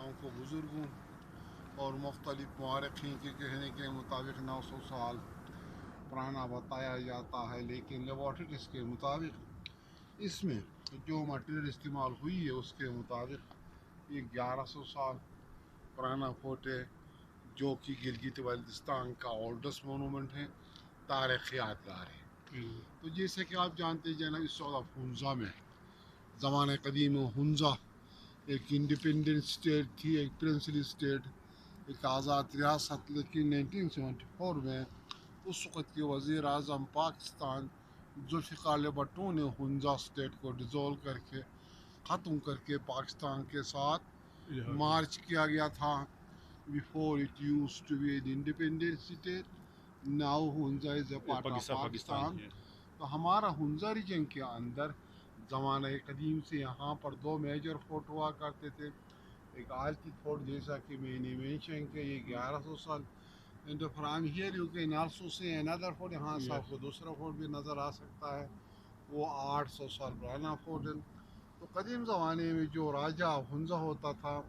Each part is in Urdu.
علماؤں کو بزرگوں اور مختلف مورخین کے کہنے کے مطابق 900 سال پرانا بتایا جاتا ہے، لیکن لیبارٹریز کے مطابق اس میں جو مٹیریل استعمال ہوئی ہے اس کے مطابق یہ 1100 سال پرانا فورٹ ہے، جو کہ گلگت بلتستان کا اولڈسٹ مونومنٹ ہے، تاریخ یادگار ہے۔ تو جیسے کہ آپ جانتے ہیں جناب، اس وقت ہنزا میں زمانہ قدیم ہنزا ایک انڈیپینڈنٹ اسٹیٹ تھی، ایک پرنسلی اسٹیٹ، ایک آزاد ریاست، لیکن 1974 میں اس وقت کے وزیر اعظم پاکستان ذوالفقار علی بھٹو نے ہنزا اسٹیٹ کو ڈیزولو کر کے ختم کر کے پاکستان کے ساتھ مارچ کیا گیا تھا۔ Before it used to be an independent state, now Hunza is a part of Pakistan. تو ہمارا ہنزا ریجن کے اندر زمانہ قدیم سے یہاں پر 2 میجر فورٹ ہوا کرتے تھے۔ ایک آلتی فورٹ جیسا کہ میں نے مینشن کہ یہ 1100 سال، and from here you can also see another fort, یہاں سے آپ کو دوسرا فورٹ بھی نظر آ سکتا ہے، وہ 800 سال پرانا فورٹ ہے۔ تو قدیم زمانے میں جو راجہ ہنزا ہوتا تھا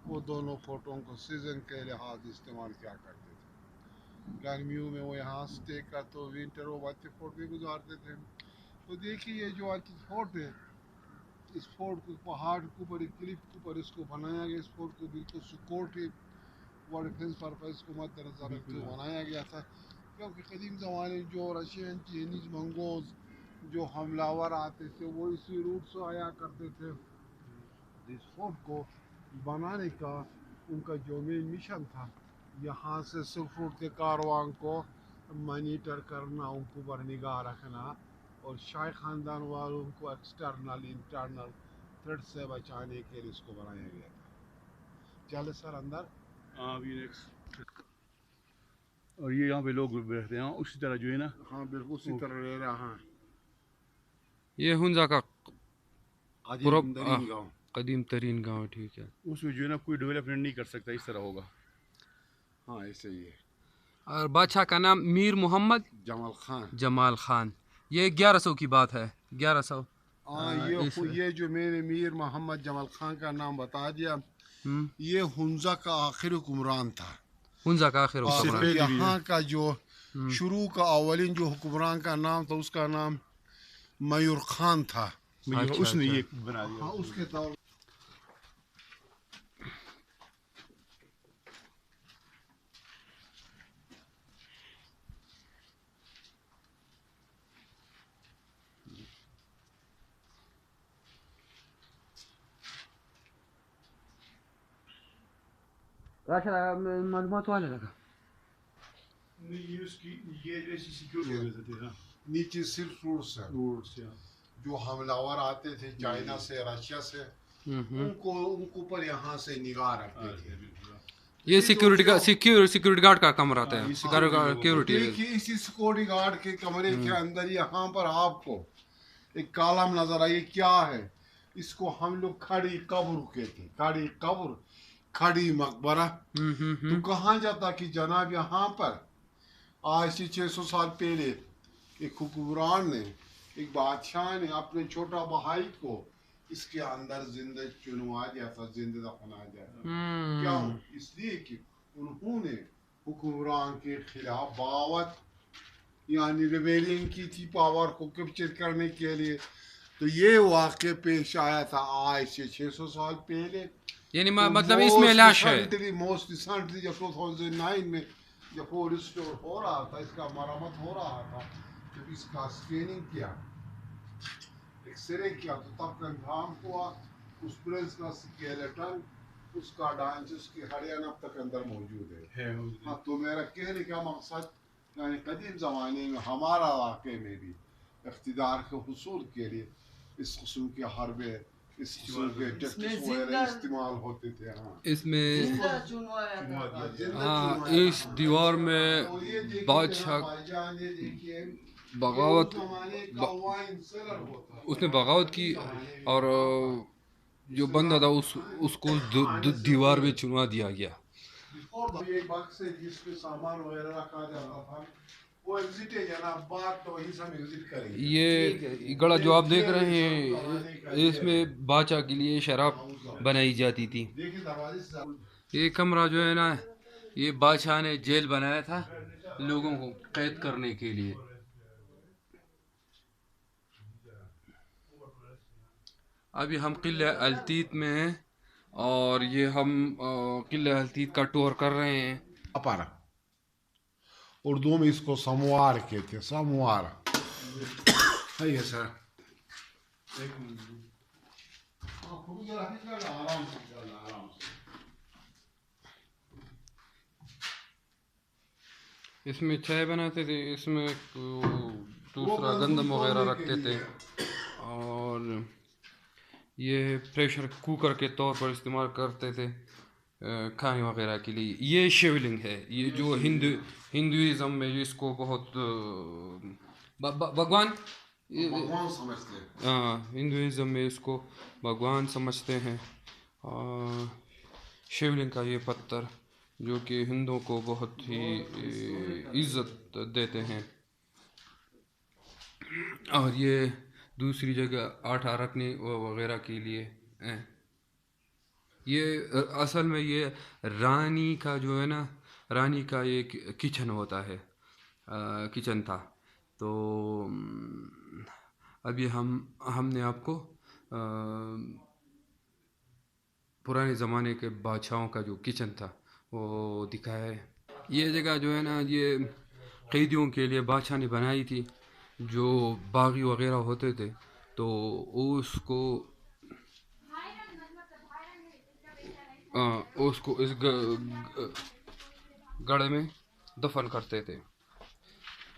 وہ دونوں فورٹوں کو سیزن کے لحاظ استعمال کیا کرتے تھے۔ گرمیوں میں وہ یہاں سٹے کرتے، تو ونٹر وہ واتی فورٹ بھی گزارتے تھے۔ تو دیکھیے یہ جو واتی فورٹ ہے، اس فورٹ کو پہاڑ کے اوپر ایک کلف کے اوپر اس کو بنایا گیا، اس فورٹ کو بالکل سیکورٹی اور ڈیفینس پرپز کو مد نظر رکھتے ہوئے بنایا گیا تھا، کیونکہ قدیم زمانے جو رشین، چینیز، منگوز جو حملہ آور آتے تھے وہ اسی روٹ سے آیا کرتے تھے۔ اس فورٹ کو بنانے کا ان کا جو مین مشن تھا، یہاں سے سلک روٹ کے کاروان کو مانیٹر کرنا، ان کو پر نگاہ رکھنا، اور شاہی خاندان والوں کو ایکسٹرنل انٹرنل تھریٹ سے بچانے کے لیے اس کو بنایا گیا تھا۔ چلے سر اندر۔ اور یہ یہاں پہ لوگ رہتے ہیں اسی طرح جو ہے نا، ہاں بالکل اسی طرح رہ رہا ہے۔ یہ ہنزا کا قدیم ترین گاؤں، قدیم ترین گاؤں، ٹھیک ہے۔ اس میں جو ہے نا کوئی ڈیولپمنٹ نہیں کر سکتا، اس طرح ہوگا۔ ہاں ایسے ہی ہے۔ اور بادشاہ کا نام میر محمد جمال خان۔ جمال خان۔ یہ 1100 کی بات ہے، 1100۔ یہ جو میں نے میر محمد جمال خان کا نام بتا دیا، یہ ہنزا کا آخری حکمران تھا۔ ہنزا کا آخر اور یہاں کا جو شروع کا اولین جو حکمران کا نام تھا، اس کا نام میور خان تھا۔ اس نے یہ بنا دیا۔ ہاں اس کے طور راشد معلومات والے لگا نیچے سلک روٹ سے جو حملہ آور آتے تھے چائنا سے، رشیا سے، ان کو پر یہاں سے نگاہ رکھتے تھے۔ یہ سیکیورٹی گارڈ کا کمرہ آتا ہے، سیکیورٹی۔ دیکھیے اسی سیکورٹی گارڈ کے کمرے کے اندر یہاں پر آپ کو ایک کالم نظر آئی، کیا ہے اس کو ہم لوگ کھڑی قبر کہتے ہیں، کھڑی قبر، کھڑی مقبرہ۔ تو کہاں جاتا کہ جناب یہاں پر آج سے 600 سال پہلے ایک حکمران نے، ایک بادشاہ نے اپنے چھوٹا بھائی کو اس کے اندر زندہ چنوا دیا تھا، زندہ دفنا دیا تھا۔ کیوں؟ اس لیے کہ انہوں نے حکمران کے خلاف بغاوت یعنی ریبیلین کی تھی، پاور کو کیپچر کرنے کے لیے۔ تو یہ واقع پیش آیا تھا آج سے 600 سال پہلے۔ یعنی مطلب اس میں لاش ہے۔ موسٹ ریسنٹلی جب 2009 میں جب وہ ریسٹور ہو رہا تھا، اس کا مرمت ہو رہا تھا، جب اس کا اسکیننگ کیا، ایکس رے کیا، تو تب کنفرم ہوا اس پرنس کا سکیلیٹن، اس کا ڈانچ، اس کی ہڈیاں اب تک اندر موجود ہے۔ ہاں تو میرا کہنے کا مقصد یعنی قدیم زمانے میں ہمارا واقع میں بھی اقتدار کے حصول کے لیے اس قسم کے حربے، اس قسم کے ٹیکٹکس وغیرہ استعمال ہوتے تھے۔ ہاں اس میں اس دیوار میں بادشاہ بغاوت، اس نے بغاوت کی، اور جو بندہ تھا اس کو دیوار میں چنوا دیا گیا۔ ایک باکس ہے جس پہ سامان وغیرہ رکھا جاتا تھا، وہ ایگزٹ ہے جناب، بات تو وہیں سے ہم ایگزٹ کریں گے. یہ گڑھا جو آپ دیکھ رہے ہیں اس میں بادشاہ کے لیے شراب بنائی جاتی تھی. دیکھیں دروازے سے یہ کمرہ جو ہے نا یہ بادشاہ نے جیل بنایا تھا لوگوں کو قید کرنے کے لیے. ابھی ہم قلعہ التیت میں ہیں اور یہ ہم قلعہ التیت کا ٹور کر رہے ہیں. اپارا اردو میں اس کو سموار کہتے ہیں، سموار ہے یہ سر. اس میں چائے بناتے تھے، اس میں دوسرا گندم وغیرہ رکھتے تھے اور یہ پریشر کوکر کے طور پر استعمال کرتے تھے کھانے وغیرہ کے لیے. یہ شیولنگ ہے، یہ جو ہندوازم میں اس کو بہت بھگوان سمجھتے ہیں. ہاں ہندوازم میں اس کو بھگوان سمجھتے ہیں. شیولنگ کا یہ پتھر جو کہ ہندوؤں کو بہت ہی عزت دیتے ہیں. اور یہ دوسری جگہ آٹا رکھنے وغیرہ کے لیے ہیں. یہ اصل میں یہ رانی کا جو ہے نا، رانی کا ایک کچن ہوتا ہے، کچن تھا. تو ابھی ہم نے آپ کو پرانے زمانے کے بادشاہوں کا جو کچن تھا وہ دکھایا ہے. یہ جگہ جو ہے نا یہ قیدیوں کے لیے بادشاہ نے بنائی تھی. جو باغی وغیرہ ہوتے تھے تو اس کو اس گڑھے میں دفن کرتے تھے.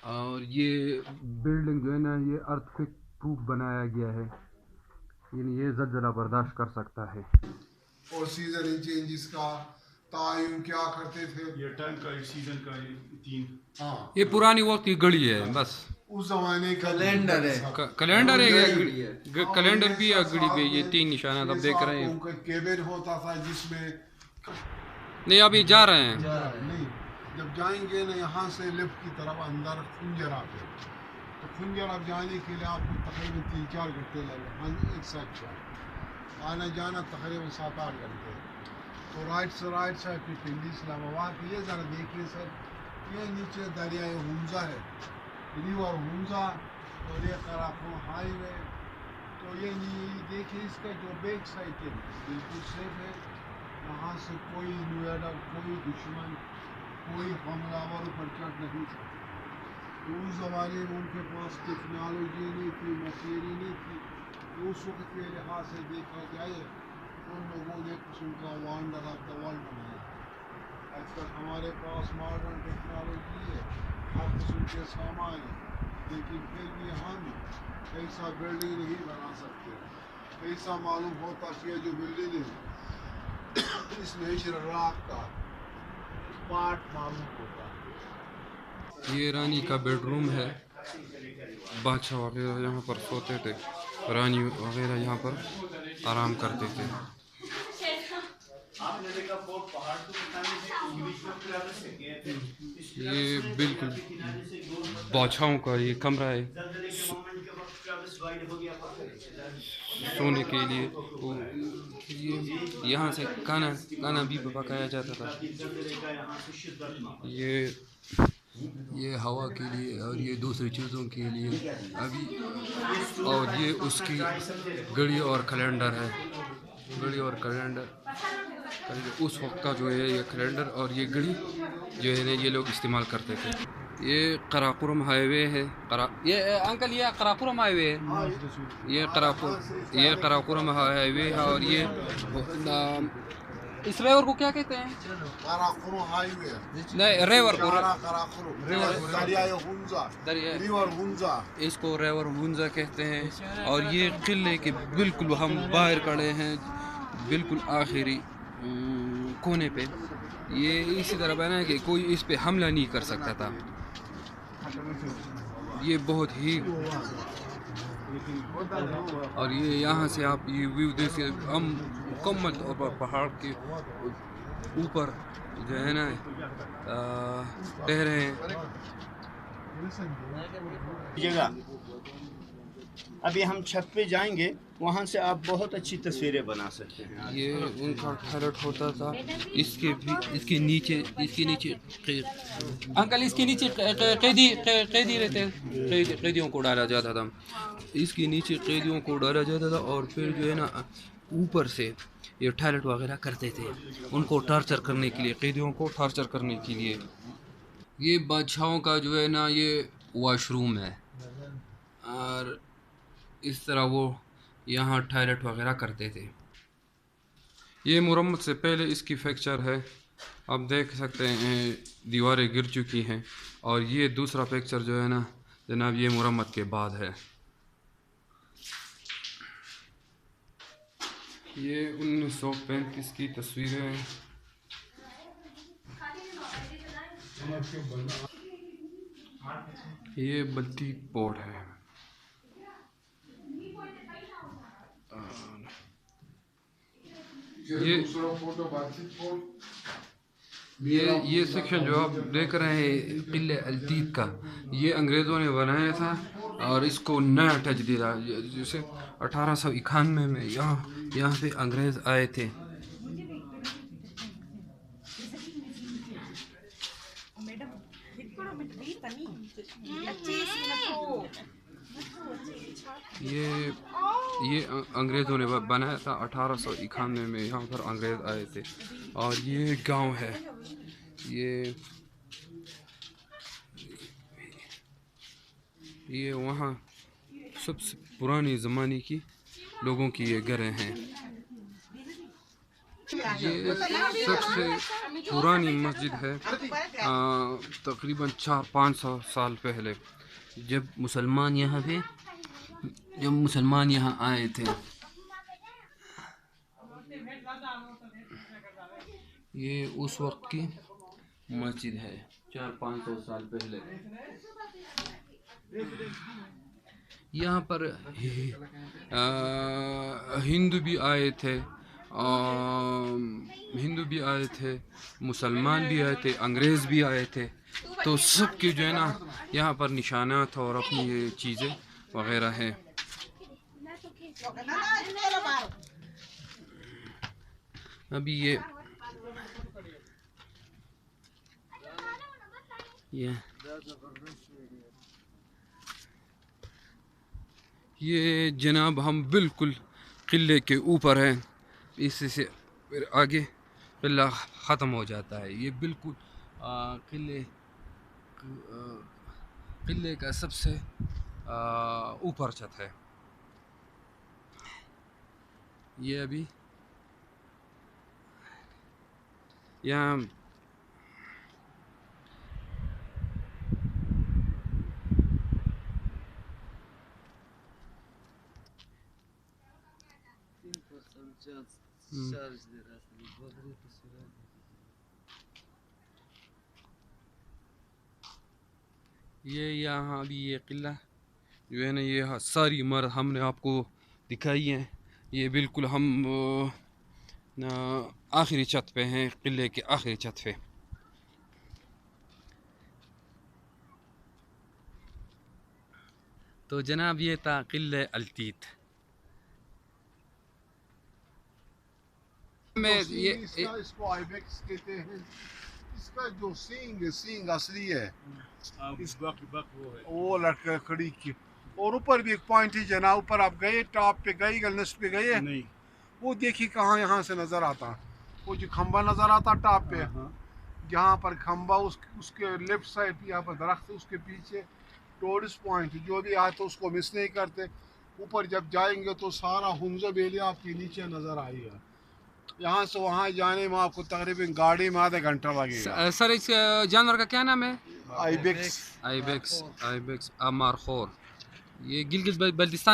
اور یہ بلڈنگ جو ہے نا یہ ارتھ کوئک پروف بنایا گیا ہے، یعنی یہ زلزلہ برداشت کر سکتا ہے. اور سیزن چینجز کا تعین کیا کرتے تھے؟ یہ ٹائم کا سیزن کا 3. ہاں یہ پرانی وقت کی گھڑی ہے بس. اس زمانے کا کیلنڈر ہے. کیلنڈر ہے، کیلنڈر بھی ہے گھڑی پہ. یہ 3 نشانات آپ دیکھ رہے ہیں. ان کا کیبن ہوتا تھا جس میں نہیں ابھی جا رہے ہیں. نہیں، جب جائیں گے نا یہاں سے لیفٹ کی طرف اندر خنجرہ پہ، تو خنجرہ جانے کے لیے آپ کو تقریباً 3-4 گھنٹے لگے. ایک ساتھ آنا جانا تقریباً 7-8 گھنٹے. تو رائٹ سائڈ پہ پنڈی اسلام آباد. یہ ذرا دیکھیے سر، یہ نیچے دریائے ہنزا ہے، ریور ہنزا، اور یہ قراقرم ہائی وے. تو یہ دیکھیے اس کا جو بیک سائڈ ہے بالکل سیف ہے. وہاں سے کوئی نویڈا، کوئی دشمن، کوئی حملہ آور پر چڑھ نہیں سکتا. اس زمانے میں ان کے پاس ٹیکنالوجی نہیں تھی، مشینری نہیں تھی. اس وقت کے لحاظ سے دیکھا جائے ان لوگوں نے قسم کا وانڈر آف دا ورلڈ بنایا. آج کل ہمارے پاس ماڈرن ٹیکنالوجی ہے، ہر قسم کے سامان ہیں، لیکن پھر بھی ہم ایسا بلڈنگ نہیں بنا سکتے. ایسا معلوم ہوتا کہ جو بلڈنگ ہے اس نیچرل راک کا پارٹ معلوم ہوتا ہے. یہ رانی کا بیڈ روم ہے. بادشاہ وغیرہ یہاں پر سوتے تھے، رانی وغیرہ یہاں پر آرام کرتے تھے. یہ بالکل بادشاہوں کا یہ کمرہ ہے سونے کے لیے. یہاں سے کھانا بھی پکایا جاتا تھا. یہ ہوا کے لیے اور یہ دوسری چیزوں کے لیے ابھی. اور یہ اس کی گھڑی اور کیلنڈر ہے. گھڑی اور کیلنڈر اس وقت کا جو ہے یہ کیلنڈر اور یہ گھڑی جو ہے یہ لوگ استعمال کرتے تھے. یہ قراقرم ہائی وے ہے. یہ انکل یہ قراقرم ہائی وے ہے. یہ قراقرم ہائی وے ہے. اور یہ اس ریور کو کیا کہتے ہیں؟ قراقرم ہائی وے. نہیں ریور کو دریائے ہنزا، ریور ہنزا، اس کو ریور ہنزا کہتے ہیں. اور یہ قلعے کے بالکل ہم باہر کھڑے ہیں، بالکل آخری کونے پہ. یہ اسی طرح بنا کہ کوئی اس پہ حملہ نہیں کر سکتا تھا. یہ بہت ہی اور یہ یہاں سے آپ یہ ویو دیکھیں. ہم مکمل طور پر پہاڑ کے اوپر جو ہے نا ٹہرے ہیں. جگہ ابھی ہم چھت پہ جائیں گے, وہاں سے آپ بہت اچھی تصویریں بنا سکتے ہیں. یہ ان کا ٹھہرٹ ہوتا تھا. اس کے نیچے انکل اس کے نیچے قیدی رہتے ہیں, قیدیوں کو ڈالا جاتا تھا. اس کے نیچے قیدیوں کو ڈالا جاتا تھا, اور پھر جو ہے نا اوپر سے یہ ٹوائلٹ وغیرہ کرتے تھے ان کو ٹارچر کرنے کے لیے, قیدیوں کو ٹارچر کرنے کے لیے. یہ بادشاہوں کا جو ہے نا یہ واش روم ہے, اور اس طرح وہ یہاں ٹوائلٹ وغیرہ کرتے تھے. یہ مرمت سے پہلے اس کی فریکچر ہے, آپ دیکھ سکتے ہیں دیواریں گر چکی ہیں. اور یہ دوسرا فریکچر جو ہے نا جناب یہ مرمت کے بعد ہے. یہ 1935 کی تصویریں ہیں. یہ بلتی پورٹ ہے. یہ سیکشن جو آپ دیکھ رہے ہیں قلعہ التیت کا, یہ انگریزوں نے بنایا تھا اور اس کو نیا ٹچ دیا. جیسے 1891 میں یہاں پہ انگریز آئے تھے. یہ انگریزوں نے بنایا تھا 1891 میں, یہاں پر انگریز آئے تھے. اور یہ گاؤں ہے, یہ وہاں سب سے پرانی زمانے کی لوگوں کی یہ گھریں ہیں. یہ سب سے پرانی مسجد ہے, تقریباً 400-500 سال پہلے جب مسلمان یہاں آئے تھے. یہ اس وقت کی مسجد ہے 400-500 سال پہلے. یہاں پر ہندو بھی آئے تھے, مسلمان بھی آئے تھے, انگریز بھی آئے تھے. تو سب کے جو ہے نا یہاں پر نشانات اور اپنی یہ چیزیں وغیرہ ہیں. ابھی یہ جناب ہم بالکل قلعے کے اوپر ہیں. اس سے پھر آگے قلعہ ختم ہو جاتا ہے. یہ بالکل قلعے کا سب سے اوپر چھت ہے. یہ ابھی یہاں یہاں بھی یہ قلعہ جو ہے نا یہ ساری عمارت ہم نے آپ کو دکھائی ہیں. یہ بالکل ہم آخری چھت پہ ہیں, قلعے کے آخری چھت پہ. تو جناب یہ تھا قلعہ التیت. اس کو آئیبیکس کہتے ہیں. اس کا جو سینگ اصلی ہے وہ لڑکا کھڑی کی, اور اوپر بھی ایک پوائنٹ ہے جناب. اوپر آپ گئے, ٹاپ پہ گئے, گلنس پہ گئے نہیں, وہ دیکھیے کہاں یہاں سے نظر آتا. وہ جو کھمبا نظر آتا ٹاپ پہ, جہاں پر کھمبا اس کے لیفٹ سائڈ یہاں پر درخت, اس کے پیچھے ٹورسٹ پوائنٹ جو بھی آئے تو اس کو مس نہیں کرتے. اوپر جب جائیں گے تو سارا ہنزو ویلی آپ کے نیچے نظر آئے گا. یہاں سے وہاں جانے میں آپ کو تقریباً گاڑی میں آدھا گھنٹہ لگے گا. سر اس جانور کا کیا نام ہے؟ آئیبیکس آمار خور. یہ گلگت بلتستان